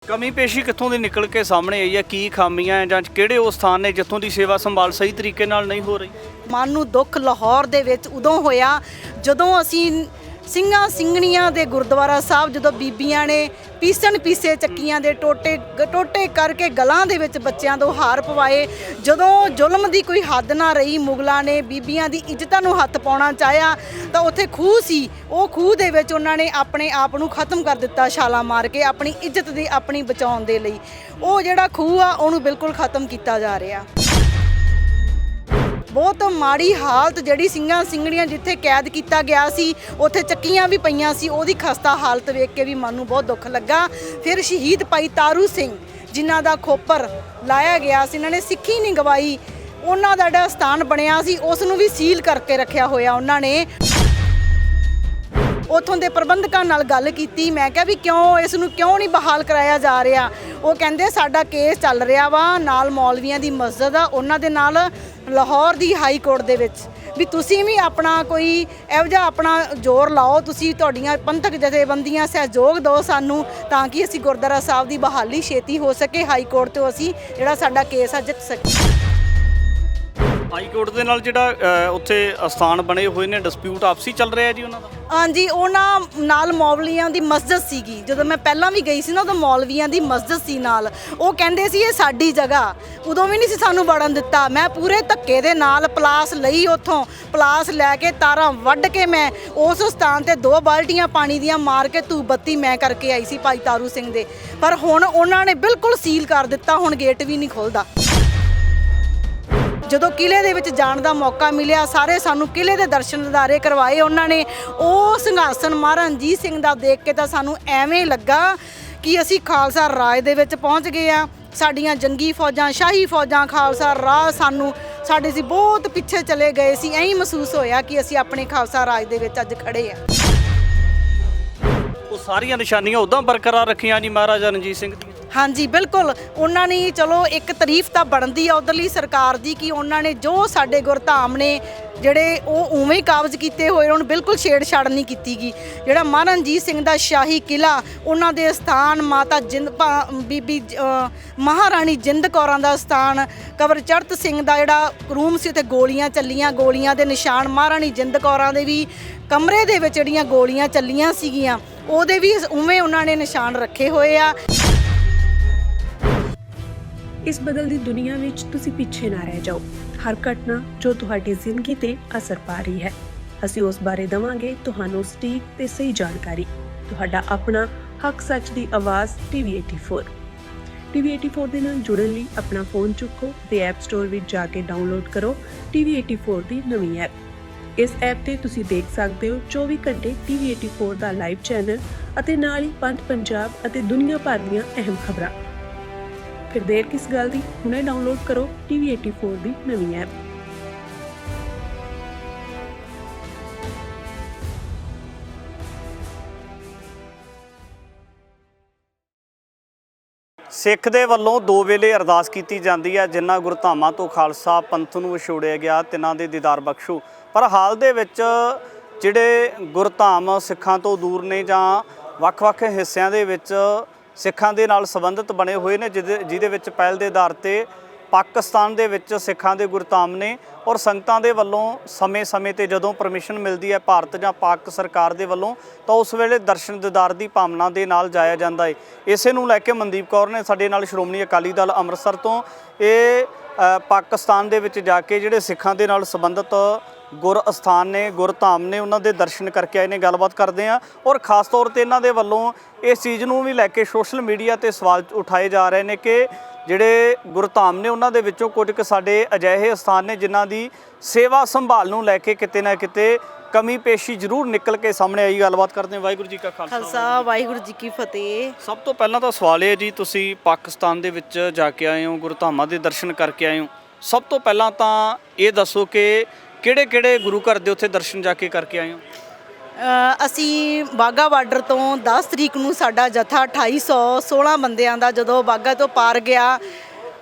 ਕਮੀ ਪੇਸ਼ੀ ਕਿੱਥੋਂ ਦੀ ਨਿਕਲ ਕੇ ਸਾਹਮਣੇ ਆਈ ਹੈ? ਕੀ ਖਾਮੀਆਂ ਹੈ ਜਾਂ ਕਿਹੜੇ ਉਹ ਸਥਾਨ ਨੇ ਜਿੱਥੋਂ ਦੀ ਸੇਵਾ ਸੰਭਾਲ ਸਹੀ ਤਰੀਕੇ ਨਾਲ ਨਹੀਂ ਹੋ ਰਹੀ? ਮਨ ਨੂੰ ਦੁੱਖ ਲਾਹੌਰ ਦੇ ਵਿੱਚ ਉਦੋਂ ਹੋਇਆ ਜਦੋਂ ਅਸੀਂ ਸਿੰਘਾਂ ਸਿੰਘਣੀਆਂ ਦੇ ਗੁਰਦੁਆਰਾ ਸਾਹਿਬ ਜਦੋਂ ਬੀਬੀਆਂ ਨੇ ਪੀਸੇ ਚੱਕੀਆਂ ਦੇ ਟੋਟੇ ਕਰਕੇ ਗਲਾਂ ਦੇ ਵਿੱਚ ਬੱਚਿਆਂ ਤੋਂ ਹਾਰ ਪਵਾਏ। ਜਦੋਂ ਜ਼ੁਲਮ ਦੀ ਕੋਈ ਹੱਦ ਨਾ ਰਹੀ, ਮੁਗਲਾਂ ਨੇ ਬੀਬੀਆਂ ਦੀ ਇੱਜ਼ਤਾਂ ਨੂੰ ਹੱਥ ਪਾਉਣਾ ਚਾਹਿਆ ਤਾਂ ਉੱਥੇ ਖੂਹ ਸੀ, ਉਹ ਖੂਹ ਦੇ ਵਿੱਚ ਉਹਨਾਂ ਨੇ ਆਪਣੇ ਆਪ ਨੂੰ ਖਤਮ ਕਰ ਦਿੱਤਾ ਛਾਲਾਂ ਮਾਰ ਕੇ, ਆਪਣੀ ਇੱਜ਼ਤ ਦੀ ਆਪਣੀ ਬਚਾਉਣ ਦੇ ਲਈ। ਉਹ ਜਿਹੜਾ ਖੂਹ ਆ ਉਹਨੂੰ ਬਿਲਕੁਲ ਖਤਮ ਕੀਤਾ ਜਾ ਰਿਹਾ। ਬਹੁਤ ਮਾੜੀ ਹਾਲਤ ਜਿਹੜੀ ਸਿੰਘਾਂ ਸਿੰਘਣੀਆਂ ਜਿੱਥੇ ਕੈਦ ਕੀਤਾ ਗਿਆ ਸੀ ਉੱਥੇ ਚੱਕੀਆਂ ਵੀ ਪਈਆਂ ਸੀ, ਉਹਦੀ ਖਸਤਾ ਹਾਲਤ ਵੇਖ ਕੇ ਵੀ ਮਨ ਨੂੰ ਬਹੁਤ ਦੁੱਖ ਲੱਗਾ। ਫਿਰ ਸ਼ਹੀਦ ਭਾਈ ਤਾਰੂ ਸਿੰਘ ਜਿਨ੍ਹਾਂ ਦਾ ਖੋਪਰ ਲਾਇਆ ਗਿਆ ਸੀ, ਇਹਨਾਂ ਨੇ ਸਿੱਖੀ ਨਹੀਂ ਗਵਾਈ, ਉਹਨਾਂ ਦਾ ਜਿਹੜਾ ਸਥਾਨ ਬਣਿਆ ਸੀ ਉਸ ਨੂੰ ਵੀ ਸੀਲ ਕਰਕੇ ਰੱਖਿਆ ਹੋਇਆ ਉਹਨਾਂ ਨੇ। ਉੱਥੋਂ ਦੇ ਪ੍ਰਬੰਧਕਾਂ ਨਾਲ ਗੱਲ ਕੀਤੀ, ਮੈਂ ਕਿਹਾ ਵੀ ਇਸ ਨੂੰ ਕਿਉਂ ਨਹੀਂ ਬਹਾਲ ਕਰਾਇਆ ਜਾ ਰਿਹਾ? ਉਹ ਕਹਿੰਦੇ ਸਾਡਾ ਕੇਸ ਚੱਲ ਰਿਹਾ ਵਾ ਨਾਲ ਮੌਲਵੀਆਂ ਦੀ ਮਸਜਿਦ ਆ ਉਹਨਾਂ ਦੇ ਨਾਲ ਲਾਹੌਰ ਦੀ ਹਾਈ ਕੋਰਟ ਦੇ ਵਿੱਚ, ਵੀ ਤੁਸੀਂ ਵੀ ਆਪਣਾ ਕੋਈ ਇਹੋ ਜਿਹਾ ਆਪਣਾ ਜ਼ੋਰ ਲਾਓ, ਤੁਸੀਂ ਤੁਹਾਡੀਆਂ ਪੰਥਕ ਜਥੇਬੰਦੀਆਂ ਸਹਿਯੋਗ ਦਿਓ ਸਾਨੂੰ ਤਾਂ ਕਿ ਅਸੀਂ ਗੁਰਦੁਆਰਾ ਸਾਹਿਬ ਦੀ ਬਹਾਲੀ ਛੇਤੀ ਹੋ ਸਕੇ, ਹਾਈ ਕੋਰਟ ਤੋਂ ਅਸੀਂ ਜਿਹੜਾ ਸਾਡਾ ਕੇਸ ਆ ਜਿੱਤ ਸਕੀਏ। ਹਾਈ ਕੋਰਟ ਦੇ ਨਾਲ ਜਿਹੜਾ ਉੱਥੇ ਅਸਥਾਨ ਬਣੇ ਹੋਏ ਨੇ, ਡਿਸਪਿਊਟ ਆਪਸੀ ਚੱਲ ਰਿਹਾ ਜੀ ਉਹਨਾਂ ਦਾ? ਹਾਂਜੀ, ਉਹਨਾਂ ਨਾਲ ਮੌਲਵੀਆਂ ਦੀ ਮਸਜਿਦ ਸੀਗੀ। ਜਦੋਂ ਮੈਂ ਪਹਿਲਾਂ ਵੀ ਗਈ ਸੀ ਨਾ ਉਦੋਂ ਮੌਲਵੀਆਂ ਦੀ ਮਸਜਿਦ ਸੀ ਨਾਲ। ਉਹ ਕਹਿੰਦੇ ਸੀ ਇਹ ਸਾਡੀ ਜਗ੍ਹਾ, ਉਦੋਂ ਵੀ ਨਹੀਂ ਸੀ ਸਾਨੂੰ ਵੜਨ ਦਿੱਤਾ। ਮੈਂ ਪੂਰੇ ਧੱਕੇ ਦੇ ਨਾਲ ਪਲਾਸ ਲਈ, ਉੱਥੋਂ ਪਲਾਸ ਲੈ ਕੇ ਤਾਰਾਂ ਵੱਢ ਕੇ ਮੈਂ ਉਸ ਸਥਾਨ ਤੇ 2 ਬਾਲਟੀਆਂ ਪਾਣੀ ਦੀਆਂ ਮਾਰ ਕੇ ਧੂਪ ਬੱਤੀ ਮੈਂ ਕਰਕੇ ਆਈ ਸੀ ਭਾਈ ਤਾਰੂ ਸਿੰਘ ਦੇ। ਪਰ ਹੁਣ ਉਹਨਾਂ ਨੇ ਬਿਲਕੁਲ ਸੀਲ ਕਰ ਦਿੱਤਾ, ਹੁਣ ਗੇਟ ਵੀ ਨਹੀਂ ਖੁੱਲ੍ਹਦਾ। ਜਦੋਂ ਕਿਲ੍ਹੇ ਦੇ ਵਿੱਚ ਜਾਣ ਦਾ ਮੌਕਾ ਮਿਲਿਆ, ਸਾਰੇ ਸਾਨੂੰ ਕਿਲ੍ਹੇ ਦੇ ਦਰਸ਼ਨ ਦਿਦਾਰੇ ਕਰਵਾਏ ਉਹਨਾਂ ਨੇ। ਉਹ ਸਿੰਘਾਸਨ ਮਹਾਰਾਜਾ ਰਣਜੀਤ ਸਿੰਘ ਦਾ ਦੇਖ ਕੇ ਤਾਂ ਸਾਨੂੰ ਐਵੇਂ ਲੱਗਾ ਕਿ ਅਸੀਂ ਖਾਲਸਾ ਰਾਜ ਦੇ ਵਿੱਚ ਪਹੁੰਚ ਗਏ ਆ। ਸਾਡੀਆਂ ਜੰਗੀ ਫੌਜਾਂ, ਸ਼ਾਹੀ ਫੌਜਾਂ, ਖਾਲਸਾ ਰਾਜ ਸਾਡੇ ਸੀ ਬਹੁਤ ਪਿੱਛੇ ਚਲੇ ਗਏ ਸੀ। ਐਂ ਮਹਿਸੂਸ ਹੋਇਆ ਕਿ ਅਸੀਂ ਆਪਣੇ ਖਾਲਸਾ ਰਾਜ ਦੇ ਵਿੱਚ ਅੱਜ ਖੜੇ ਆ। ਉਹ ਸਾਰੀਆਂ ਨਿਸ਼ਾਨੀਆਂ ਉੱਦਾਂ ਬਰਕਰਾਰ ਰੱਖੀਆਂ ਜੀ ਮਹਾਰਾਜਾ ਰਣਜੀਤ ਸਿੰਘ ਦੀਆਂ? ਹਾਂਜੀ ਬਿਲਕੁਲ, ਉਹਨਾਂ ਨੇ ਚਲੋ ਇੱਕ ਤਾਰੀਫ ਤਾਂ ਬਣਦੀ ਆ ਉੱਧਰਲੀ ਸਰਕਾਰ ਦੀ ਕਿ ਉਹਨਾਂ ਨੇ ਜੋ ਸਾਡੇ ਗੁਰਧਾਮ ਨੇ ਜਿਹੜੇ ਉਹ ਉਵੇਂ ਹੀ ਕਾਬਜ਼ ਕੀਤੇ ਹੋਏ, ਉਹਨਾਂ ਨੂੰ ਬਿਲਕੁਲ ਛੇੜਛਾੜ ਨਹੀਂ ਕੀਤੀ ਗਈ। ਜਿਹੜਾ ਮਹਾਰਾਜਾ ਰਣਜੀਤ ਸਿੰਘ ਦਾ ਸ਼ਾਹੀ ਕਿਲ੍ਹਾ, ਉਹਨਾਂ ਦੇ ਸਥਾਨ ਮਾਤਾ ਬੀਬੀ ਮਹਾਰਾਣੀ ਜਿੰਦ ਕੌਰਾਂ ਦਾ ਸਥਾਨ, ਕਵਰਚਰਤ ਸਿੰਘ ਦਾ ਜਿਹੜਾ ਰੂਮ ਸੀ ਉੱਥੇ ਗੋਲੀਆਂ ਚੱਲੀਆਂ, ਗੋਲੀਆਂ ਦੇ ਨਿਸ਼ਾਨ ਮਹਾਰਾਣੀ ਜਿੰਦ ਕੌਰਾਂ ਦੇ ਵੀ ਕਮਰੇ ਦੇ ਵਿੱਚ ਜਿਹੜੀਆਂ ਗੋਲੀਆਂ ਚੱਲੀਆਂ ਸੀਗੀਆਂ ਉਹਦੇ ਵੀ ਉਵੇਂ ਉਹਨਾਂ ਨੇ ਨਿਸ਼ਾਨ ਰੱਖੇ ਹੋਏ ਆ। ਇਸ ਬਦਲਦੀ ਦੁਨੀਆ ਵਿੱਚ ਤੁਸੀਂ ਪਿੱਛੇ ਨਾ ਰਹਿ ਜਾਓ। ਹਰ ਘਟਨਾ ਜੋ ਤੁਹਾਡੀ ਜ਼ਿੰਦਗੀ ਤੇ ਅਸਰ ਪਾ ਰਹੀ ਹੈ, ਅਸੀਂ ਉਸ ਬਾਰੇ ਦਵਾਂਗੇ ਤੁਹਾਨੂੰ ਸਟੀਕ ਤੇ ਸਹੀ ਜਾਣਕਾਰੀ। ਤੁਹਾਡਾ ਆਪਣਾ ਹੱਕ ਸੱਚ ਦੀ ਆਵਾਜ਼ TV84। TV84 ਦੇ ਨਾਲ ਜੁੜਨ ਲਈ ਆਪਣਾ ਫੋਨ ਚੁੱਕੋ ਤੇ ਐਪ ਸਟੋਰ ਵਿੱਚ ਜਾ ਕੇ ਡਾਊਨਲੋਡ ਕਰੋ TV84 ਦੀ ਨਵੀਂ ਐਪ। ਇਸ ਐਪ ਤੇ ਤੁਸੀਂ ਦੇਖ ਸਕਦੇ ਹੋ 24 ਘੰਟੇ TV84 ਦਾ ਲਾਈਵ ਚੈਨਲ ਅਤੇ ਨਾਲ ਹੀ ਪੰਜ ਪੰਜਾਬ ਅਤੇ ਦੁਨੀਆ ਭਰ ਦੀਆਂ ਅਹਿਮ ਖਬਰਾਂ। ਫਿਰ ਦੇਰ ਕਿਸ ਗੱਲ ਦੀ, ਹੁਣੇ ਡਾਊਨਲੋਡ ਕਰੋ TV84 ਦੀ ਨਵੀਂ ਐਪ। ਸਿੱਖ ਦੇ ਵੱਲੋਂ 2 ਵੇਲੇ ਅਰਦਾਸ ਕੀਤੀ ਜਾਂਦੀ ਹੈ, ਜਿਨ੍ਹਾਂ ਗੁਰਧਾਮਾਂ ਤੋਂ ਖਾਲਸਾ ਪੰਥ ਨੂੰ ਵਿਛੋੜਿਆ ਗਿਆ ਤਿਨਾਂ ਦੇ ਦੀਦਾਰ ਬਖਸ਼ੋ। ਪਰ ਹਾਲ ਦੇ ਵਿੱਚ ਜਿਹੜੇ ਗੁਰਧਾਮ ਸਿੱਖਾਂ ਤੋਂ ਦੂਰ ਨੇ ਜਾਂ ਵੱਖ-ਵੱਖ ਹਿੱਸਿਆਂ ਦੇ ਵਿੱਚ ਸਿੱਖਾਂ ਦੇ ਨਾਲ ਸੰਬੰਧਿਤ ਬਣੇ ਹੋਏ ਨੇ, ਜਿਹਦੇ ਵਿੱਚ ਪਹਿਲ ਦੇ ਆਧਾਰ 'ਤੇ ਪਾਕਿਸਤਾਨ ਦੇ ਵਿੱਚ ਸਿੱਖਾਂ ਦੇ ਗੁਰਧਾਮ ਨੇ ਔਰ ਸੰਗਤਾਂ ਦੇ ਵੱਲੋਂ ਸਮੇਂ-ਸਮੇਂ 'ਤੇ ਜਦੋਂ ਪਰਮਿਸ਼ਨ ਮਿਲਦੀ ਹੈ ਭਾਰਤ ਜਾਂ ਪਾਕ ਸਰਕਾਰ ਦੇ ਵੱਲੋਂ ਤਾਂ ਉਸ ਵੇਲੇ ਦਰਸ਼ਨ ਦੀਦਾਰ ਦੀ ਭਾਵਨਾ ਦੇ ਨਾਲ ਜਾਇਆ ਜਾਂਦਾ ਹੈ। ਇਸੇ ਨੂੰ ਲੈ ਕੇ ਮਨਦੀਪ ਕੌਰ ਨੇ ਸਾਡੇ ਨਾਲ ਸ਼੍ਰੋਮਣੀ ਅਕਾਲੀ ਦਲ ਅੰਮ੍ਰਿਤਸਰ ਤੋਂ ਇਹ ਪਾਕਿਸਤਾਨ ਦੇ ਵਿੱਚ ਜਾ ਕੇ ਜਿਹੜੇ ਸਿੱਖਾਂ ਦੇ ਨਾਲ ਸੰਬੰਧਿਤ ਗੁਰ ਅਸਥਾਨ ਨੇ, ਗੁਰਧਾਮ ਨੇ, ਉਹਨਾਂ ਦੇ ਦਰਸ਼ਨ ਕਰਕੇ ਆਏ ਨੇ। ਗੱਲਬਾਤ ਕਰਦੇ ਹਾਂ ਔਰ ਖ਼ਾਸ ਤੌਰ 'ਤੇ ਇਹਨਾਂ ਦੇ ਵੱਲੋਂ ਇਸ ਚੀਜ਼ ਨੂੰ ਵੀ ਲੈ ਕੇ ਸੋਸ਼ਲ ਮੀਡੀਆ 'ਤੇ ਸਵਾਲ ਉਠਾਏ ਜਾ ਰਹੇ ਨੇ ਕਿ ਜਿਹੜੇ ਗੁਰਧਾਮ ਨੇ ਉਹਨਾਂ ਦੇ ਵਿੱਚੋਂ ਕੁਝ ਕੁ ਸਾਡੇ ਅਜਿਹੇ ਅਸਥਾਨ ਨੇ ਜਿਨ੍ਹਾਂ ਦੀ ਸੇਵਾ ਸੰਭਾਲ ਨੂੰ ਲੈ ਕੇ ਕਿਤੇ ਨਾ ਕਿਤੇ ਕਮੀ ਪੇਸ਼ੀ ਜ਼ਰੂਰ ਨਿਕਲ ਕੇ ਸਾਹਮਣੇ ਆਈ। ਗੱਲਬਾਤ ਕਰਦੇ ਹਾਂ। ਵਾਹਿਗੁਰੂ ਜੀ ਕਾ ਖਾਲਸਾ, ਵਾਹਿਗੁਰੂ ਜੀ ਕੀ ਫਤਿਹ। ਸਭ ਤੋਂ ਪਹਿਲਾਂ ਤਾਂ ਸਵਾਲ ਇਹ ਜੀ, ਤੁਸੀਂ ਪਾਕਿਸਤਾਨ ਦੇ ਵਿੱਚ ਜਾ ਕੇ ਆਏ ਹੋ, ਗੁਰਧਾਮਾਂ ਦੇ ਦਰਸ਼ਨ ਕਰਕੇ ਆਏ ਹੋ। ਸਭ ਤੋਂ ਪਹਿਲਾਂ ਤਾਂ ਇਹ ਦੱਸੋ ਕਿ ਕਿਹੜੇ ਗੁਰੂ ਘਰ ਦੇ ਉੱਥੇ ਦਰਸ਼ਨ ਜਾ ਕੇ ਕਰਕੇ ਆਏ ਹੋ? ਅਸੀਂ ਵਾਹਗਾ ਬਾਰਡਰ ਤੋਂ 10 ਤਰੀਕ ਨੂੰ ਸਾਡਾ ਜਥਾ 2816 ਬੰਦਿਆਂ ਦਾ ਜਦੋਂ ਵਾਹਗਾ ਤੋਂ ਪਾਰ ਗਿਆ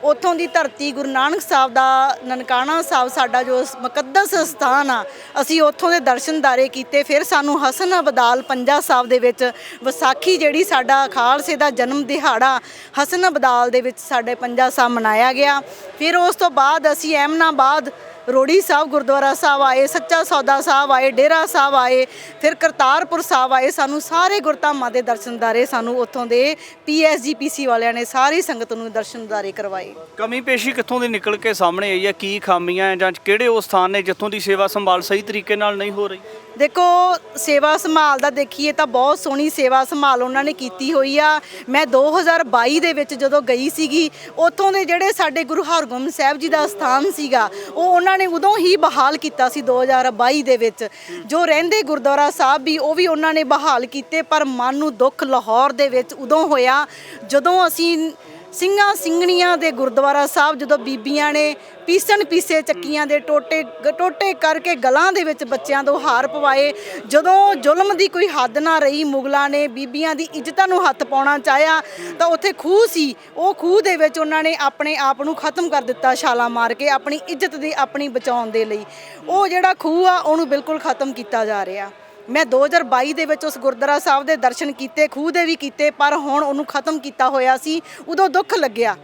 ਉੱਥੋਂ ਦੀ ਧਰਤੀ ਗੁਰੂ ਨਾਨਕ ਸਾਹਿਬ ਦਾ ਨਨਕਾਣਾ ਸਾਹਿਬ ਸਾਡਾ ਜੋ ਮੁਕੱਦਸ ਸਥਾਨ ਆ, ਅਸੀਂ ਉੱਥੋਂ ਦੇ ਦਰਸ਼ਨਦਾਰੇ ਕੀਤੇ। ਫਿਰ ਸਾਨੂੰ ਹਸਨ ਅਬਦਾਲ ਪੰਜਾ ਸਾਹਿਬ ਦੇ ਵਿੱਚ ਵਿਸਾਖੀ ਜਿਹੜੀ ਸਾਡਾ ਖਾਲਸੇ ਦਾ ਜਨਮ ਦਿਹਾੜਾ ਹਸਨ ਅਬਦਾਲ ਦੇ ਵਿੱਚ ਸਾਡੇ ਪੰਜਾ ਸਾਹਿਬ ਮਨਾਇਆ ਗਿਆ। ਫਿਰ ਉਸ ਤੋਂ ਬਾਅਦ ਅਸੀਂ ਐਮਨਾਬਾਦ ਰੋੜੀ ਸਾਹਿਬ ਗੁਰਦੁਆਰਾ ਸਾਹਿਬ ਆਏ, ਸੱਚਾ ਸੌਦਾ ਸਾਹਿਬ ਆਏ, ਡੇਰਾ ਸਾਹਿਬ ਆਏ, ਫਿਰ ਕਰਤਾਰਪੁਰ ਸਾਹਿਬ ਆਏ। ਸਾਨੂੰ ਸਾਰੇ ਗੁਰਧਾਮਾਂ ਦੇ ਦਰਸ਼ਨਦਾਰੇ ਸਾਨੂੰ ਉੱਥੋਂ ਦੇ PSGPC ਵਾਲਿਆਂ ਨੇ ਸਾਰੀ ਸੰਗਤ ਨੂੰ ਦਰਸ਼ਨਦਾਰੇ ਕਰਵਾਏ। ਕਮੀ ਪੇਸ਼ੀ ਕਿੱਥੋਂ ਦੀ ਨਿਕਲ ਕੇ ਸਾਹਮਣੇ ਆਈ ਹੈ? ਕੀ ਖਾਮੀਆਂ ਹੈ ਜਾਂ ਕਿਹੜੇ ਉਹ ਸਥਾਨ ਨੇ ਜਿੱਥੋਂ ਦੀ ਸੇਵਾ ਸੰਭਾਲ ਸਹੀ ਤਰੀਕੇ ਨਾਲ ਨਹੀਂ ਹੋ ਰਹੀ? ਦੇਖੋ, ਸੇਵਾ ਸੰਭਾਲ ਦਾ ਦੇਖੀਏ ਤਾਂ ਬਹੁਤ ਸੋਹਣੀ ਸੇਵਾ ਸੰਭਾਲ ਉਹਨਾਂ ਨੇ ਕੀਤੀ ਹੋਈ ਆ। ਮੈਂ 2022 ਦੇ ਵਿੱਚ ਜਦੋਂ ਗਈ ਸੀਗੀ, ਉੱਥੋਂ ਦੇ ਜਿਹੜੇ ਸਾਡੇ ਗੁਰੂ ਹਰਗੋਬਿੰਦ ਸਾਹਿਬ ਜੀ ਦਾ ਸਥਾਨ ਸੀਗਾ ਉਹ ਉਹਨਾਂ ਨੇ ਉਦੋਂ ਹੀ ਬਹਾਲ ਕੀਤਾ ਸੀ 2022 ਦੇ ਵਿੱਚ। ਜੋ ਰਹਿੰਦੇ ਗੁਰਦੁਆਰਾ ਸਾਹਿਬ ਵੀ ਉਹ ਵੀ ਉਹਨਾਂ ਨੇ ਬਹਾਲ ਕੀਤੇ, ਪਰ ਮਨ ਨੂੰ ਦੁੱਖ ਲਾਹੌਰ ਦੇ ਵਿੱਚ ਉਦੋਂ ਹੋਇਆ ਜਦੋਂ ਅਸੀਂ ਸਿੰਘਾਂ ਸਿੰਘਣੀਆਂ ਦੇ ਗੁਰਦੁਆਰਾ ਸਾਹਿਬ ਜਦੋਂ ਬੀਬੀਆਂ ਨੇ ਪੀਸੇ ਚੱਕੀਆਂ ਦੇ ਟੋਟੇ ਕਰਕੇ ਗਲਾਂ ਦੇ ਵਿੱਚ ਬੱਚਿਆਂ ਤੋਂ ਹਾਰ ਪਵਾਏ। ਜਦੋਂ ਜ਼ੁਲਮ ਦੀ ਕੋਈ ਹੱਦ ਨਾ ਰਹੀ, ਮੁਗਲਾਂ ਨੇ ਬੀਬੀਆਂ ਦੀ ਇੱਜ਼ਤਾਂ ਨੂੰ ਹੱਥ ਪਾਉਣਾ ਚਾਹਿਆ ਤਾਂ ਉੱਥੇ ਖੂਹ ਸੀ, ਉਹ ਖੂਹ ਦੇ ਵਿੱਚ ਉਹਨਾਂ ਨੇ ਆਪਣੇ ਆਪ ਨੂੰ ਖਤਮ ਕਰ ਦਿੱਤਾ ਛਾਲਾਂ ਮਾਰ ਕੇ, ਆਪਣੀ ਇੱਜ਼ਤ ਦੀ ਆਪਣੀ ਬਚਾਉਣ ਦੇ ਲਈ। ਉਹ ਜਿਹੜਾ ਖੂਹ ਆ ਉਹਨੂੰ ਬਿਲਕੁਲ ਖਤਮ ਕੀਤਾ ਜਾ ਰਿਹਾ। ਮੈਂ 2022 ਦੇ ਵਿੱਚ ਉਸ ਗੁਰਦੁਆਰਾ ਸਾਹਿਬ ਦੇ ਦਰਸ਼ਨ ਕੀਤੇ, ਖੂਹ ਦੇ ਵੀ ਕੀਤੇ, ਪਰ ਹੁਣ ਉਹਨੂੰ ਖਤਮ ਕੀਤਾ ਹੋਇਆ ਸੀ। ਉਦੋਂ ਦੁੱਖ ਲੱਗਿਆ,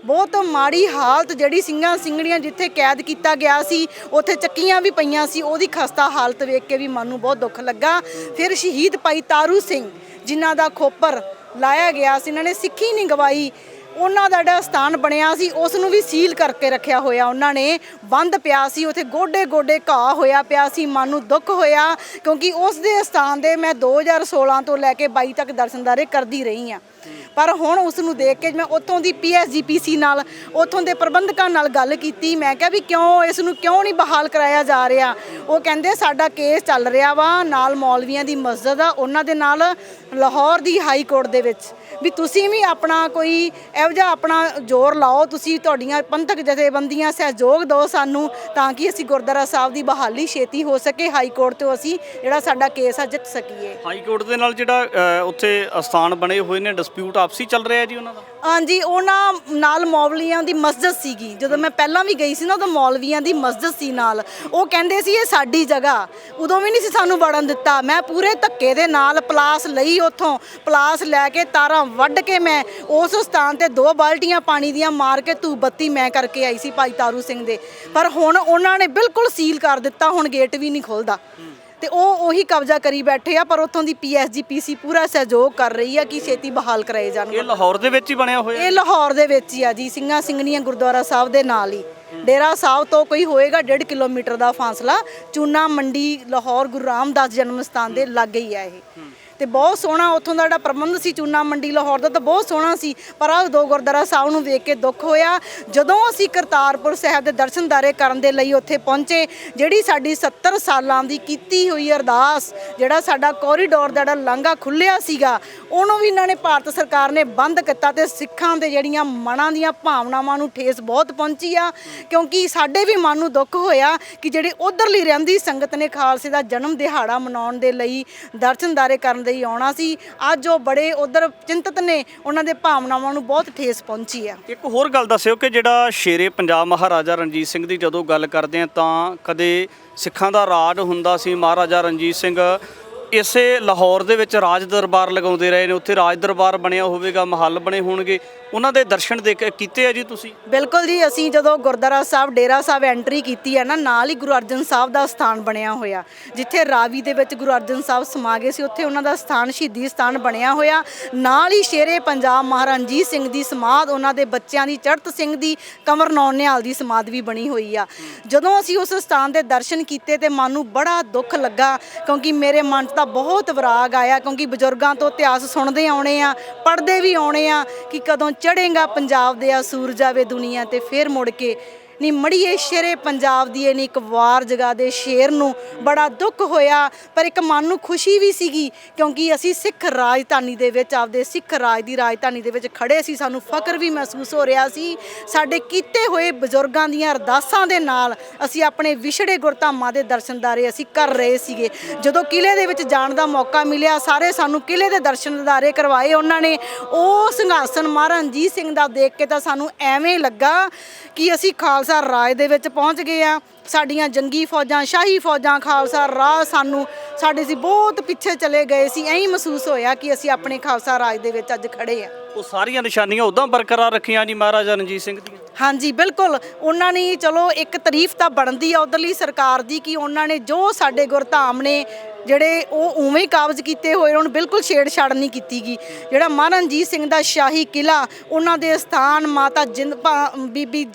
ਬਹੁਤ ਮਾੜੀ ਹਾਲਤ ਜਿਹੜੀ ਸਿੰਘਾਂ ਸਿੰਘਣੀਆਂ ਜਿੱਥੇ ਕੈਦ ਕੀਤਾ ਗਿਆ ਸੀ ਉੱਥੇ ਚੱਕੀਆਂ ਵੀ ਪਈਆਂ ਸੀ, ਉਹਦੀ ਖਸਤਾ ਹਾਲਤ ਵੇਖ ਕੇ ਵੀ ਮਨ ਨੂੰ ਬਹੁਤ ਦੁੱਖ ਲੱਗਾ। ਫਿਰ ਸ਼ਹੀਦ ਭਾਈ ਤਾਰੂ ਸਿੰਘ ਜਿਨ੍ਹਾਂ ਦਾ ਖੋਪਰ ਲਾਇਆ ਗਿਆ ਸੀ, ਇਹਨਾਂ ਨੇ ਸਿੱਖੀ ਨਹੀਂ ਗਵਾਈ, ਉਹਨਾਂ ਦਾ ਜਿਹੜਾ ਸਥਾਨ ਬਣਿਆ ਸੀ ਉਸ ਨੂੰ ਵੀ ਸੀਲ ਕਰਕੇ ਰੱਖਿਆ ਹੋਇਆ ਉਹਨਾਂ ਨੇ, ਬੰਦ ਪਿਆ ਸੀ, ਉੱਥੇ ਗੋਡੇ ਗੋਡੇ ਘਾਹ ਹੋਇਆ ਪਿਆ ਸੀ। ਮਨ ਨੂੰ ਦੁੱਖ ਹੋਇਆ ਕਿਉਂਕਿ ਉਸ ਦੇ ਸਥਾਨ ਦੇ ਮੈਂ 2016 ਤੋਂ ਲੈ ਕੇ 22 ਤੱਕ ਦਰਸ਼ਨਦਾਰੇ ਕਰਦੀ ਰਹੀ ਹਾਂ। ਪਰ ਹੁਣ ਉਸ ਨੂੰ ਦੇਖ ਕੇ ਮੈਂ ਉੱਥੋਂ ਦੀ PSGPC ਨਾਲ, ਉੱਥੋਂ ਦੇ ਪ੍ਰਬੰਧਕਾਂ ਨਾਲ ਗੱਲ ਕੀਤੀ। ਮੈਂ ਕਿਹਾ ਵੀ ਕਿਉਂ ਇਸ ਨੂੰ ਕਿਉਂ ਨਹੀਂ ਬਹਾਲ ਕਰਾਇਆ ਜਾ ਰਿਹਾ? ਉਹ ਕਹਿੰਦੇ ਸਾਡਾ ਕੇਸ ਚੱਲ ਰਿਹਾ ਵਾ, ਨਾਲ ਮੌਲਵੀਆਂ ਦੀ ਮਸਜਿਦ ਆ, ਉਹਨਾਂ ਦੇ ਨਾਲ ਲਾਹੌਰ ਦੀ ਹਾਈ ਕੋਰਟ ਦੇ ਵਿੱਚ, ਵੀ ਤੁਸੀਂ ਵੀ ਆਪਣਾ ਕੋਈ ਇਹੋ ਜਿਹਾ ਆਪਣਾ ਜ਼ੋਰ ਲਾਓ, ਤੁਸੀਂ ਤੁਹਾਡੀਆਂ ਪੰਥਕ ਜਥੇਬੰਦੀਆਂ ਸਹਿਯੋਗ ਦਿਓ ਸਾਨੂੰ, ਤਾਂ ਕਿ ਅਸੀਂ ਗੁਰਦੁਆਰਾ ਸਾਹਿਬ ਦੀ ਬਹਾਲੀ ਛੇਤੀ ਹੋ ਸਕੇ, ਹਾਈ ਕੋਰਟ ਤੋਂ ਅਸੀਂ ਜਿਹੜਾ ਸਾਡਾ ਕੇਸ ਆ ਜਿੱਤ ਸਕੀਏ। ਹਾਈ ਕੋਰਟ ਦੇ ਨਾਲ ਜਿਹੜਾ ਉੱਥੇ ਅਸਥਾਨ ਬਣੇ ਹੋਏ ਨੇ, ਡਿਸਪਿਊਟ ਆਪਸੀ ਚੱਲ ਰਿਹਾ ਜੀ ਉਹਨਾਂ ਦਾ? ਹਾਂਜੀ, ਉਹਨਾਂ ਨਾਲ ਮੌਲਵੀਆਂ ਦੀ ਮਸਜਿਦ ਸੀਗੀ। ਜਦੋਂ ਮੈਂ ਪਹਿਲਾਂ ਵੀ ਗਈ ਸੀ ਨਾ ਉਦੋਂ ਮੌਲਵੀਆਂ ਦੀ ਮਸਜਿਦ ਸੀ ਨਾਲ। ਉਹ ਕਹਿੰਦੇ ਸੀ ਇਹ ਸਾਡੀ ਜਗ੍ਹਾ, ਉਦੋਂ ਵੀ ਨਹੀਂ ਸੀ ਸਾਨੂੰ ਵੜਨ ਦਿੱਤਾ। ਮੈਂ ਪੂਰੇ ਧੱਕੇ ਦੇ ਨਾਲ ਪਲਾਸ ਲਈ, ਉੱਥੋਂ ਪਲਾਸ ਲੈ ਕੇ ਤਾਰਾਂ ਵੱਢ ਕੇ ਮੈਂ ਉਸ ਸਥਾਨ ਤੇ 2 ਬਾਲਟੀਆਂ ਪਾਣੀ ਦੀਆਂ ਮਾਰ ਕੇ ਧੂਪ ਬੱਤੀ ਮੈਂ ਕਰਕੇ ਆਈ ਸੀ ਭਾਈ ਤਾਰੂ ਸਿੰਘ ਦੇ। ਪਰ ਹੁਣ ਉਹਨਾਂ ਨੇ ਬਿਲਕੁਲ ਸੀਲ ਕਰ ਦਿੱਤਾ, ਹੁਣ ਗੇਟ ਵੀ ਨਹੀਂ ਖੁੱਲਦਾ ਤੇ ਉਹ ਉਹੀ ਕਬਜ਼ਾ ਕਰੀ ਬੈਠੇ ਆ। ਪਰ ਉੱਥੋਂ ਦੀ PSGPC ਪੂਰਾ ਸਹਿਯੋਗ ਕਰ ਰਹੀ ਆ ਕਿ ਛੇਤੀ ਬਹਾਲ ਕਰਾਏ ਜਾਣ। ਇਹ ਲਾਹੌਰ ਦੇ ਵਿੱਚ ਹੀ ਬਣਿਆ ਹੋਇਆ? ਇਹ ਲਾਹੌਰ ਦੇ ਵਿੱਚ ਹੀ ਆ ਜੀ, ਸਿੰਘਾਂ ਸਿੰਘਣੀਆਂ ਗੁਰਦੁਆਰਾ ਸਾਹਿਬ ਦੇ ਨਾਲ ਹੀ। ਡੇਰਾ ਸਾਹਿਬ ਤੋਂ ਕੋਈ ਹੋਏਗਾ 1.5 ਕਿਲੋਮੀਟਰ ਦਾ ਫਾਸਲਾ। ਚੂਨਾ ਮੰਡੀ ਲਾਹੌਰ ਗੁਰੂ ਰਾਮਦਾਸ ਜਨਮ ਸਥਾਨ ਦੇ ਲਾਗੇ ਹੀ ਆ ਇਹ। ਤੇ ਬਹੁਤ ਸੋਹਣਾ ਉੱਥੋਂ ਦਾ ਜਿਹੜਾ ਪ੍ਰਬੰਧ ਸੀ ਚੂਨਾ ਮੰਡੀ ਲਾਹੌਰ ਦਾ ਤਾਂ ਬਹੁਤ ਸੋਹਣਾ ਸੀ। ਪਰ ਆਹ 2 ਗੁਰਦੁਆਰਾ ਸਾਹਿਬ ਨੂੰ ਵੇਖ ਕੇ ਦੁੱਖ ਹੋਇਆ। ਜਦੋਂ ਅਸੀਂ ਕਰਤਾਰਪੁਰ ਸਾਹਿਬ ਦੇ ਦਰਸ਼ਨਦਾਰੇ ਕਰਨ ਦੇ ਲਈ ਉੱਥੇ ਪਹੁੰਚੇ, ਜਿਹੜੀ ਸਾਡੀ 70 ਸਾਲਾਂ ਦੀ ਕੀਤੀ ਹੋਈ ਅਰਦਾਸ, ਜਿਹੜਾ ਸਾਡਾ ਕੋਰੀਡੋਰ ਦਾ ਜਿਹੜਾ ਲਾਂਘਾ ਖੁੱਲਿਆ ਸੀਗਾ, ਉਹਨੂੰ ਵੀ ਇਹਨਾਂ ਨੇ ਭਾਰਤ ਸਰਕਾਰ ਨੇ ਬੰਦ ਕੀਤਾ। ਤੇ ਸਿੱਖਾਂ ਦੇ ਜਿਹੜੀਆਂ ਮਨਾਂ ਦੀਆਂ ਭਾਵਨਾਵਾਂ ਨੂੰ ਠੇਸ ਬਹੁਤ ਪਹੁੰਚੀ ਆ, ਕਿਉਂਕਿ ਸਾਡੇ ਵੀ ਮਨ ਨੂੰ ਦੁੱਖ ਹੋਇਆ ਕਿ ਜਿਹੜੇ ਉਧਰਲੀ ਰਹਿੰਦੀ ਸੰਗਤ ਨੇ ਖਾਲਸੇ ਦਾ ਜਨਮ ਦਿਹਾੜਾ ਮਨਾਉਣ ਦੇ ਲਈ ਦਰਸ਼ਨਦਾਰੇ ਕਰਨ ਦੇ ਹੀ ਆਉਣਾ ਸੀ, ਅੱਜ ਉਹ ਬੜੇ ਉਧਰ ਚਿੰਤਤ ਨੇ, ਉਹਨਾਂ ਦੇ ਭਾਵਨਾਵਾਂ ਨੂੰ ਬਹੁਤ ਠੇਸ ਪਹੁੰਚੀ ਆ। ਇੱਕ ਹੋਰ ਗੱਲ ਦੱਸਿਓ ਕਿ ਜਿਹੜਾ ਸ਼ੇਰੇ ਪੰਜਾਬ ਮਹਾਰਾਜਾ ਰਣਜੀਤ ਸਿੰਘ ਦੀ ਜਦੋਂ ਗੱਲ ਕਰਦੇ ਆ ਤਾਂ ਕਦੇ ਸਿੱਖਾਂ ਦਾ ਰਾਜ ਹੁੰਦਾ ਸੀ, ਮਹਾਰਾਜਾ ਰਣਜੀਤ ਸਿੰਘ ਇਸੇ ਲਾਹੌਰ ਦੇ ਵਿੱਚ ਰਾਜ ਦਰਬਾਰ ਲਗਾਉਂਦੇ ਰਹੇ ਨੇ, ਉੱਥੇ ਰਾਜ ਦਰਬਾਰ ਬਣਿਆ ਹੋਵੇਗਾ, ਮਹੱਲ ਬਣੇ ਹੋਣਗੇ, ਉਹਨਾਂ ਦੇ ਦਰਸ਼ਨ ਕੀਤੇ ਆ ਜੀ ਤੁਸੀਂ? ਬਿਲਕੁਲ ਜੀ, ਅਸੀਂ ਜਦੋਂ ਗੁਰਦੁਆਰਾ ਸਾਹਿਬ ਡੇਰਾ ਸਾਹਿਬ ਐਂਟਰੀ ਕੀਤੀ ਹੈ ਨਾ, ਨਾਲ ਹੀ ਗੁਰੂ ਅਰਜਨ ਸਾਹਿਬ ਦਾ ਸਥਾਨ ਬਣਿਆ ਹੋਇਆ, ਜਿੱਥੇ ਰਾਵੀ ਦੇ ਵਿੱਚ ਗੁਰੂ ਅਰਜਨ ਸਾਹਿਬ ਸਮਾ ਗਏ ਸੀ, ਉੱਥੇ ਉਹਨਾਂ ਦਾ ਸਥਾਨ ਸ਼ਹੀਦੀ ਸਥਾਨ ਬਣਿਆ ਹੋਇਆ। ਨਾਲ ਹੀ ਸ਼ੇਰੇ ਪੰਜਾਬ ਮਹਾਰਾਜਾ ਰਣਜੀਤ ਸਿੰਘ ਦੀ ਸਮਾਧ, ਉਹਨਾਂ ਦੇ ਬੱਚਿਆਂ ਦੀ ਚੜ੍ਹਤ ਸਿੰਘ ਦੀ, ਕੰਵਰ ਨੌਨ ਨਿਹਾਲ ਦੀ ਸਮਾਧ ਵੀ ਬਣੀ ਹੋਈ ਆ। ਜਦੋਂ ਅਸੀਂ ਉਸ ਸਥਾਨ ਦੇ ਦਰਸ਼ਨ ਕੀਤੇ ਤੇ ਮਨ ਨੂੰ ਬੜਾ ਦੁੱਖ ਲੱਗਾ, ਕਿਉਂਕਿ ਮੇਰੇ ਮਨ 'ਚ ਤਾਂ ਬਹੁਤ ਵਿਰਾਗ ਆਇਆ, ਕਿਉਂਕਿ ਬਜ਼ੁਰਗਾਂ ਤੋਂ ਇਤਿਹਾਸ ਸੁਣਦੇ ਆਉਣੇ ਆ, ਪੜ੍ਹਦੇ ਵੀ ਆਉਣੇ ਆ ਕਿ ਕਦੋਂ ਚੜ੍ਹੇਗਾ ਪੰਜਾਬ ਦੇ ਆ ਸੂਰਜ ਆਵੇ ਦੁਨੀਆ ਤੇ ਫਿਰ ਮੁੜ ਕੇ ਨੀ ਮੜੀਏ ਸ਼ੇਰੇ ਪੰਜਾਬ ਦੀ ਇਹ ਨੀ ਇੱਕ ਵਾਰ ਜਗਾ ਦੇ ਸ਼ੇਰ ਨੂੰ ਬੜਾ ਦੁੱਖ ਹੋਇਆ, ਪਰ ਇੱਕ ਮਨ ਨੂੰ ਖੁਸ਼ੀ ਵੀ ਸੀਗੀ ਕਿਉਂਕਿ ਅਸੀਂ ਸਿੱਖ ਰਾਜਧਾਨੀ ਦੇ ਵਿੱਚ ਆਪਦੇ ਸਿੱਖ ਰਾਜ ਦੀ ਰਾਜਧਾਨੀ ਦੇ ਵਿੱਚ ਖੜੇ ਸੀ। ਸਾਨੂੰ ਫਖਰ ਵੀ ਮਹਿਸੂਸ ਹੋ ਰਿਹਾ ਸੀ। ਸਾਡੇ ਕੀਤੇ ਹੋਏ ਬਜ਼ੁਰਗਾਂ ਦੀਆਂ ਅਰਦਾਸਾਂ ਦੇ ਨਾਲ ਅਸੀਂ ਆਪਣੇ ਵਿਛੜੇ ਗੁਰਧਾਮਾਂ ਦੇ ਦਰਸ਼ਨਦਾਰੇ ਅਸੀਂ ਕਰ ਰਹੇ ਸੀਗੇ। ਜਦੋਂ ਕਿਲ੍ਹੇ ਦੇ ਵਿੱਚ ਜਾਣ ਦਾ ਮੌਕਾ ਮਿਲਿਆ, ਸਾਰੇ ਸਾਨੂੰ ਕਿਲ੍ਹੇ ਦੇ ਦਰਸ਼ਨ ਦਿਦਾਰੇ ਕਰਵਾਏ ਉਹਨਾਂ ਨੇ। ਉਹ ਸਿੰਘਾਸਨ ਮਹਾਰਾਜਾ ਰਣਜੀਤ ਸਿੰਘ ਦਾ ਦੇਖ ਕੇ ਤਾਂ ਸਾਨੂੰ ਐਵੇਂ ਲੱਗਾ ਕਿ ਅਸੀਂ ਖਾਲਸਾ ਰਾਜ ਦੇ ਵਿੱਚ ਪਹੁੰਚ ਗਏ ਆ। ਸਾਡੀਆਂ ਜੰਗੀ ਫੌਜਾਂ, ਸ਼ਾਹੀ ਫੌਜਾਂ, ਖਾਲਸਾ ਰਾਜ ਸਾਡੇ ਸੀ ਬਹੁਤ ਪਿੱਛੇ ਚਲੇ ਗਏ ਸੀ। ਐਂ ਮਹਿਸੂਸ ਹੋਇਆ ਕਿ ਅਸੀਂ ਆਪਣੇ ਖਾਲਸਾ ਰਾਜ ਦੇ ਵਿੱਚ ਅੱਜ ਖੜੇ ਆ। ਉਹ ਸਾਰੀਆਂ ਨਿਸ਼ਾਨੀਆਂ ਉਦਾਂ ਬਰਕਰਾਰ ਰੱਖੀਆਂ ਜੀ ਮਹਾਰਾਜਾ ਰਣਜੀਤ ਸਿੰਘ ਦੀਆਂ। ਹਾਂਜੀ ਬਿਲਕੁਲ, ਉਹਨਾਂ ਨੇ ਚਲੋ ਇੱਕ ਤਾਰੀਫ ਤਾਂ ਬਣਦੀ ਆ ਉਧਰਲੀ ਸਰਕਾਰ ਦੀ ਕਿ ਉਹਨਾਂ ਨੇ ਜੋ ਸਾਡੇ ਗੁਰਧਾਮ ਨੇ ਜਿਹੜੇ ਉਹ ਉਵੇਂ ਹੀ ਕਾਬਜ਼ ਕੀਤੇ ਹੋਏ, ਉਹਨਾਂ ਨੂੰ ਬਿਲਕੁਲ ਛੇੜਛਾੜ ਨਹੀਂ ਕੀਤੀ ਗਈ। ਜਿਹੜਾ ਮਹਾਰਾਜਾ ਰਣਜੀਤ ਸਿੰਘ ਦਾ ਸ਼ਾਹੀ ਕਿਲ੍ਹਾ, ਉਹਨਾਂ ਦੇ ਸਥਾਨ ਮਾਤਾ ਬੀਬੀ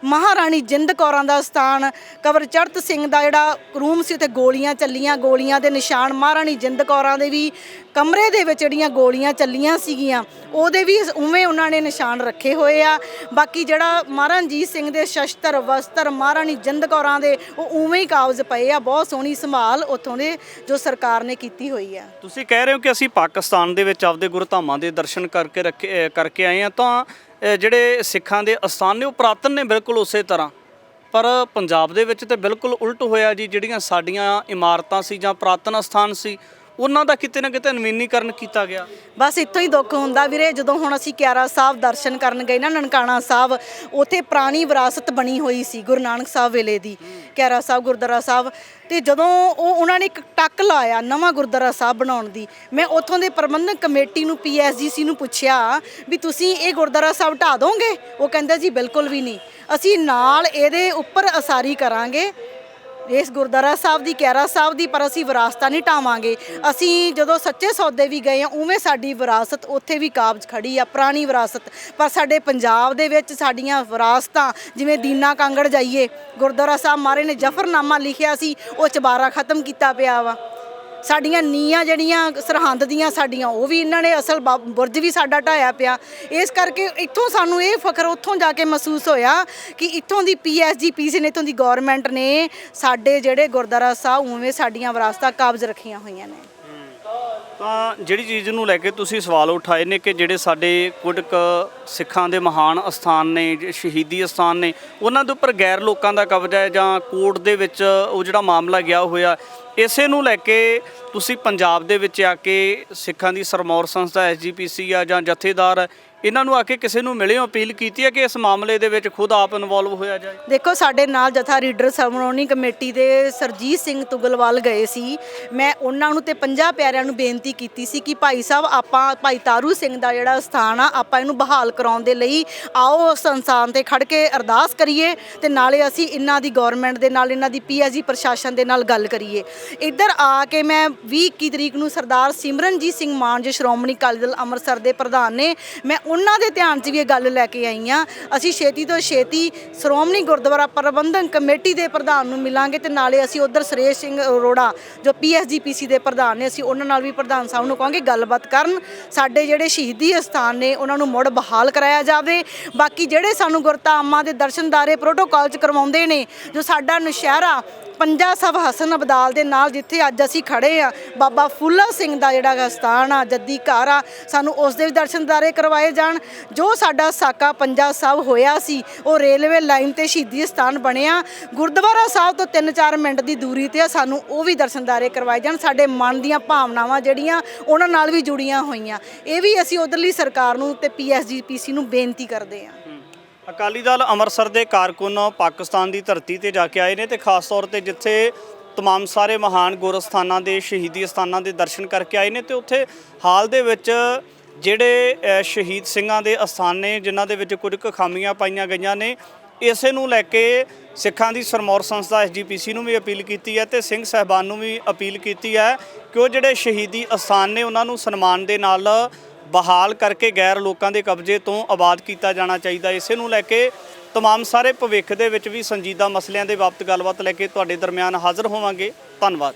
ਮਹਾਰਾਣੀ ਜਿੰਦ ਕੌਰਾਂ ਦਾ ਸਥਾਨ, ਕਬਰ ਚੜ੍ਹਤ ਸਿੰਘ ਦਾ ਜਿਹੜਾ ਰੂਮ ਸੀ ਉੱਥੇ ਗੋਲੀਆਂ ਚੱਲੀਆਂ, ਗੋਲੀਆਂ ਦੇ ਨਿਸ਼ਾਨ ਮਹਾਰਾਣੀ ਜਿੰਦ ਕੌਰਾਂ ਦੇ ਵੀ ਕਮਰੇ ਦੇ ਵਿੱਚ ਜਿਹੜੀਆਂ ਗੋਲੀਆਂ ਚੱਲੀਆਂ ਸੀਗੀਆਂ ਉਹਦੇ ਵੀ ਉਵੇਂ ਉਹਨਾਂ ਨੇ ਨਿਸ਼ਾਨ ਰੱਖੇ ਹੋਏ ਆ। ਬਾਕੀ ਜਿਹੜਾ ਮਹਾਰਾਜਾ ਰਣਜੀਤ ਸਿੰਘ ਦੇ ਸ਼ਸਤਰ ਵਸਤਰ ਮਹਾਰਾਣੀ ਜਿੰਦ ਕੌਰਾਂ ਦੇ ਉਹ ਉਵੇਂ ਹੀ ਕਾਬਜ਼ ਪਏ ਆ। ਬਹੁਤ ਸੋਹਣੀ ਸੰਭਾਲ ਉੱਥੋਂ ਦੇ ਜੋ ਸਰਕਾਰ ਨੇ ਕੀਤੀ ਹੋਈ ਆ। ਤੁਸੀਂ ਕਹਿ ਰਹੇ ਹੋ ਕਿ ਅਸੀਂ ਪਾਕਿਸਤਾਨ ਦੇ ਵਿੱਚ ਆਪਦੇ ਗੁਰਧਾਮਾਂ ਦੇ ਦਰਸ਼ਨ ਕਰਕੇ ਆਏ ਆ, ਤਾਂ ਜਿਹੜੇ ਸਿੱਖਾਂ ਦੇ ਅਸਥਾਨ ਨੇ ਉਹ ਪੁਰਾਤਨ ਨੇ ਬਿਲਕੁਲ ਉਸੇ ਤਰ੍ਹਾਂ, ਪਰ ਪੰਜਾਬ ਦੇ ਵਿੱਚ ਤਾਂ ਬਿਲਕੁਲ ਉਲਟ ਹੋਇਆ ਜੀ। ਜਿਹੜੀਆਂ ਸਾਡੀਆਂ ਇਮਾਰਤਾਂ ਸੀ ਜਾਂ ਪੁਰਾਤਨ ਅਸਥਾਨ ਸੀ ਉਹਨਾਂ ਦਾ ਕਿਤੇ ਨਾ ਕਿਤੇ ਨਵੀਨੀਕਰਨ ਕੀਤਾ ਗਿਆ। ਬਸ ਇੱਥੋਂ ਹੀ ਦੁੱਖ ਹੁੰਦਾ ਵੀਰੇ, ਜਦੋਂ ਹੁਣ ਅਸੀਂ ਕਿਆਰਾ ਸਾਹਿਬ ਦਰਸ਼ਨ ਕਰਨ ਗਏ ਨਾ, ਨਨਕਾਣਾ ਸਾਹਿਬ, ਉੱਥੇ ਪੁਰਾਣੀ ਵਿਰਾਸਤ ਬਣੀ ਹੋਈ ਸੀ ਗੁਰੂ ਨਾਨਕ ਸਾਹਿਬ ਵੇਲੇ ਦੀ, ਕਿਆਰਾ ਸਾਹਿਬ ਗੁਰਦੁਆਰਾ ਸਾਹਿਬ। ਅਤੇ ਜਦੋਂ ਉਹਨਾਂ ਨੇ ਇੱਕ ਟੱਕ ਲਾਇਆ ਨਵਾਂ ਗੁਰਦੁਆਰਾ ਸਾਹਿਬ ਬਣਾਉਣ ਦੀ, ਮੈਂ ਉੱਥੋਂ ਦੇ ਪ੍ਰਬੰਧਕ ਕਮੇਟੀ ਨੂੰ PSGC ਨੂੰ ਪੁੱਛਿਆ ਵੀ ਤੁਸੀਂ ਇਹ ਗੁਰਦੁਆਰਾ ਸਾਹਿਬ ਢਾਹ ਦੋਗੇ? ਉਹ ਕਹਿੰਦੇ ਜੀ ਬਿਲਕੁਲ ਵੀ ਨਹੀਂ, ਅਸੀਂ ਨਾਲ ਇਹਦੇ ਉੱਪਰ ਉਸਾਰੀ ਕਰਾਂਗੇ ਇਸ ਗੁਰਦੁਆਰਾ ਸਾਹਿਬ ਦੀ, ਕਿਆਰਾ ਸਾਹਿਬ ਦੀ, ਪਰ ਅਸੀਂ ਵਿਰਾਸਤਾਂ ਨਹੀਂ ਢਾਵਾਂਗੇ। ਅਸੀਂ ਜਦੋਂ ਸੱਚੇ ਸੌਦੇ ਵੀ ਗਏ ਆ ਉਵੇਂ ਸਾਡੀ ਵਿਰਾਸਤ ਉੱਥੇ ਵੀ ਕਾਬਜ਼ ਖੜੀ ਆ, ਪੁਰਾਣੀ ਵਿਰਾਸਤ। ਪਰ ਸਾਡੇ ਪੰਜਾਬ ਦੇ ਵਿੱਚ ਸਾਡੀਆਂ ਵਿਰਾਸਤਾਂ ਜਿਵੇਂ ਦੀਨਾ ਕਾਂਗੜ ਜਾਈਏ, ਗੁਰਦੁਆਰਾ ਸਾਹਿਬ ਮਹਾਰਾਜ ਨੇ ਜ਼ਫਰਨਾਮਾ ਲਿਖਿਆ ਸੀ, ਉਹ ਚਬਾਰਾ ਖਤਮ ਕੀਤਾ ਪਿਆ ਵਾ। ਸਾਡੀਆਂ ਨੀਆਂ ਜਿਹੜੀਆਂ ਸਰਹੰਦ ਦੀਆਂ ਸਾਡੀਆਂ ਉਹ ਵੀ ਇਹਨਾਂ ਨੇ ਅਸਲ ਬੁਰਜ ਵੀ ਸਾਡਾ ਢਾਇਆ ਪਿਆ। ਇਸ ਕਰਕੇ ਇੱਥੋਂ ਸਾਨੂੰ ਇਹ ਫਖਰ ਉੱਥੋਂ ਜਾ ਕੇ ਮਹਿਸੂਸ ਹੋਇਆ ਕਿ ਇੱਥੋਂ ਦੀ PSGPC ਨੇ, ਇੱਥੋਂ ਦੀ ਗੌਰਮੈਂਟ ਨੇ ਸਾਡੇ ਜਿਹੜੇ ਗੁਰਦੁਆਰਾ ਸਾਹਿਬ ਉਵੇਂ ਸਾਡੀਆਂ ਵਿਰਾਸਤਾਂ ਕਾਬਜ਼ ਰੱਖੀਆਂ ਹੋਈਆਂ ਨੇ। ਤਾਂ ਜਿਹੜੀ ਚੀਜ਼ ਨੂੰ ਲੈ ਕੇ ਤੁਸੀਂ ਸਵਾਲ ਉਠਾਏ ਨੇ ਕਿ ਜਿਹੜੇ ਸਾਡੇ ਕੁਝ ਸਿੱਖਾਂ ਦੇ ਮਹਾਨ ਅਸਥਾਨ ਨੇ, ਸ਼ਹੀਦੀ ਅਸਥਾਨ ਨੇ, ਉਹਨਾਂ ਦੇ ਉੱਪਰ ਗੈਰ ਲੋਕਾਂ ਦਾ ਕਬਜ਼ਾ ਹੈ ਜਾਂ ਕੋਰਟ ਦੇ ਵਿੱਚ ਉਹ ਜਿਹੜਾ ਮਾਮਲਾ ਗਿਆ ਹੋਇਆ, ਇਸੇ ਨੂੰ ਲੈ ਕੇ ਤੁਸੀਂ ਪੰਜਾਬ ਦੇ ਵਿੱਚ ਆ ਕੇ ਸਿੱਖਾਂ ਦੀ ਸਰਮੌਰ ਸੰਸਥਾ SGPC ਆ ਜਾਂ ਜਥੇਦਾਰ ਇਹਨਾਂ ਨੂੰ ਆ ਕੇ ਕਿਸੇ ਨੂੰ ਮਿਲੇ, ਅਪੀਲ ਕੀਤੀ ਹੈ ਕਿ ਇਸ ਮਾਮਲੇ ਦੇ ਵਿੱਚ ਖੁਦ ਆਪ ਇਨਵੋਲਵ ਹੋਇਆ ਜਾਏ? ਦੇਖੋ, ਸਾਡੇ ਨਾਲ ਜਥਾ ਰੀਡਰ ਸ਼੍ਰੋਮਣੀ ਕਮੇਟੀ ਦੇ ਸਰਜੀਤ ਸਿੰਘ ਤੁਗਲਵਾਲ ਗਏ ਸੀ। ਮੈਂ ਉਹਨਾਂ ਨੂੰ ਤੇ 50 ਪਿਆਰਿਆਂ ਨੂੰ ਬੇਨਤੀ ਕੀਤੀ ਸੀ ਕਿ ਭਾਈ ਸਾਹਿਬ, ਆਪਾਂ ਭਾਈ ਤਾਰੂ ਸਿੰਘ ਦਾ ਜਿਹੜਾ ਸਥਾਨ ਆ ਆਪਾਂ ਇਹਨੂੰ ਬਹਾਲ ਕਰਾਉਣ ਦੇ ਲਈ ਆਓ ਉਸ ਸੰਸਥਾਨ ਤੇ ਖੜ ਕੇ ਅਰਦਾਸ ਕਰੀਏ ਤੇ ਨਾਲੇ ਅਸੀਂ ਇਹਨਾਂ ਦੀ ਗੌਰਮੈਂਟ ਦੇ ਨਾਲ, ਇਹਨਾਂ ਦੀ PSG ਪ੍ਰਸ਼ਾਸਨ ਦੇ ਨਾਲ ਗੱਲ ਕਰੀਏ। ਇੱਧਰ ਆ ਕੇ ਮੈਂ 20-21 ਤਰੀਕ ਨੂੰ ਸਰਦਾਰ ਸਿਮਰਨਜੀਤ ਸਿੰਘ ਮਾਨ ਜੋ ਸ਼੍ਰੋਮਣੀ ਅਕਾਲੀ ਦਲ ਅੰਮ੍ਰਿਤਸਰ ਦੇ ਪ੍ਰਧਾਨ ਨੇ, ਮੈਂ ਉਹਨਾਂ ਦੇ ਧਿਆਨ 'ਚ ਵੀ ਇਹ ਗੱਲ ਲੈ ਕੇ ਆਈ ਹਾਂ। ਅਸੀਂ ਛੇਤੀ ਤੋਂ ਛੇਤੀ ਸ਼੍ਰੋਮਣੀ ਗੁਰਦੁਆਰਾ ਪ੍ਰਬੰਧਕ ਕਮੇਟੀ ਦੇ ਪ੍ਰਧਾਨ ਨੂੰ ਮਿਲਾਂਗੇ ਤੇ ਨਾਲੇ ਅਸੀਂ ਉੱਧਰ ਸੁਰੇਸ਼ ਸਿੰਘ ਅਰੋੜਾ ਜੋ PSGPC ਦੇ ਪ੍ਰਧਾਨ ਨੇ, ਅਸੀਂ ਉਹਨਾਂ ਨਾਲ ਵੀ ਪ੍ਰਧਾਨ ਸਾਹਿਬ ਨੂੰ ਕਹਾਂਗੇ ਗੱਲਬਾਤ ਕਰਨ, ਸਾਡੇ ਜਿਹੜੇ ਸ਼ਹੀਦੀ ਅਸਥਾਨ ਨੇ ਉਹਨਾਂ ਨੂੰ ਮੁੜ ਬਹਾਲ ਕਰਾਇਆ ਜਾਵੇ। ਬਾਕੀ ਜਿਹੜੇ ਸਾਨੂੰ ਗੁਰਧਾਮਾਂ ਦੇ ਦਰਸ਼ਨਦਾਰੇ ਪ੍ਰੋਟੋਕਾਲ 'ਚ ਕਰਵਾਉਂਦੇ ਨੇ, ਜੋ ਸਾਡਾ ਨੁਸ਼ਹਿਰਾ ਪੰਜਾ ਸਾਹਿਬ ਹਸਨ ਅਬਦਾਲ ਦੇ ਨਾਲ ਜਿੱਥੇ ਅੱਜ ਅਸੀਂ ਖੜੇ ਆ, ਬਾਬਾ ਫੂਲਾ ਸਿੰਘ ਦਾ ਜਿਹੜਾ ਸਥਾਨ ਆ, ਜੱਦੀ ਘਰ ਆ, ਸਾਨੂੰ ਉਸ ਦੇ ਵੀ ਦਰਸ਼ਨਦਾਰੇ ਕਰਵਾਏ ਜਾਣ। ਜੋ ਸਾਡਾ ਸਾਕਾ ਪੰਜਾ ਸਾਹਿਬ ਹੋਇਆ ਸੀ ਉਹ ਰੇਲਵੇ ਲਾਈਨ ਤੇ ਸ਼ਹੀਦੀ ਸਥਾਨ ਬਣਿਆ, ਗੁਰਦੁਆਰਾ ਸਾਹਿਬ ਤੋਂ 3-4 ਮਿੰਟ ਦੀ ਦੂਰੀ ਤੇ, ਸਾਨੂੰ ਉਹ ਵੀ ਦਰਸ਼ਨਦਾਰੇ ਕਰਵਾਏ ਜਾਣ। ਸਾਡੇ ਮਨ ਦੀਆਂ ਭਾਵਨਾਵਾਂ ਜਿਹੜੀਆਂ ਉਹਨਾਂ ਨਾਲ ਵੀ ਜੁੜੀਆਂ ਹੋਈਆਂ, ਇਹ ਵੀ ਅਸੀਂ ਉਧਰਲੀ ਸਰਕਾਰ ਨੂੰ ਤੇ PSGPC ਨੂੰ ਬੇਨਤੀ ਕਰਦੇ ਹਾਂ। ਅਕਾਲੀ ਦਲ ਅੰਮ੍ਰਿਤਸਰ ਦੇ ਕਾਰਕੁਨ ਪਾਕਿਸਤਾਨ ਦੀ ਧਰਤੀ ਤੇ ਜਾ ਕੇ ਆਏ ਨੇ ਤੇ ਖਾਸ ਤੌਰ ਤੇ ਜਿੱਥੇ ਤਮਾਮ ਸਾਰੇ ਮਹਾਨ ਗੁਰਸਥਾਨਾਂ ਦੇ ਸ਼ਹੀਦੀ ਸਥਾਨਾਂ ਦੇ ਦਰਸ਼ਨ ਕਰਕੇ ਆਏ ਨੇ ਤੇ ਉੱਥੇ ਹਾਲ ਦੇ ਵਿੱਚ ਜਿਹੜੇ ਸ਼ਹੀਦ ਸਿੰਘਾਂ ਦੇ ਅਸਥਾਨ ਨੇ ਜਿਨ੍ਹਾਂ ਦੇ ਵਿੱਚ ਕੁਝ ਖਾਮੀਆਂ ਪਾਈਆਂ ਗਈਆਂ ਨੇ, ਇਸੇ ਨੂੰ ਲੈ ਕੇ ਸਿੱਖਾਂ ਦੀ ਸਰਮੌਰ ਸੰਸਥਾ SGPC ਨੂੰ ਵੀ ਅਪੀਲ ਕੀਤੀ ਹੈ ਤੇ ਸਿੰਘ ਸਾਹਿਬਾਨ ਨੂੰ ਵੀ ਅਪੀਲ ਕੀਤੀ ਹੈ ਕਿ ਉਹ ਜਿਹੜੇ ਸ਼ਹੀਦੀ ਅਸਥਾਨ ਨੇ ਉਹਨਾਂ ਨੂੰ ਸਨਮਾਨ ਦੇ ਨਾਲ ਬਹਾਲ ਕਰਕੇ ਗੈਰ ਲੋਕਾਂ ਦੇ ਕਬਜ਼ੇ ਤੋਂ ਆਬਾਦ ਕੀਤਾ ਜਾਣਾ ਚਾਹੀਦਾ। ਇਸੇ ਨੂੰ ਲੈ ਕੇ ਤਮਾਮ ਸਾਰੇ ਭਵਿੱਖ ਦੇ ਵਿੱਚ ਵੀ ਸੰਜੀਦਾ ਮਸਲਿਆਂ ਦੇ ਬਾਬਤ ਗੱਲਬਾਤ ਲੈ ਕੇ ਤੁਹਾਡੇ ਦਰਮਿਆਨ ਹਾਜ਼ਰ ਹੋਵਾਂਗੇ। ਧੰਨਵਾਦ।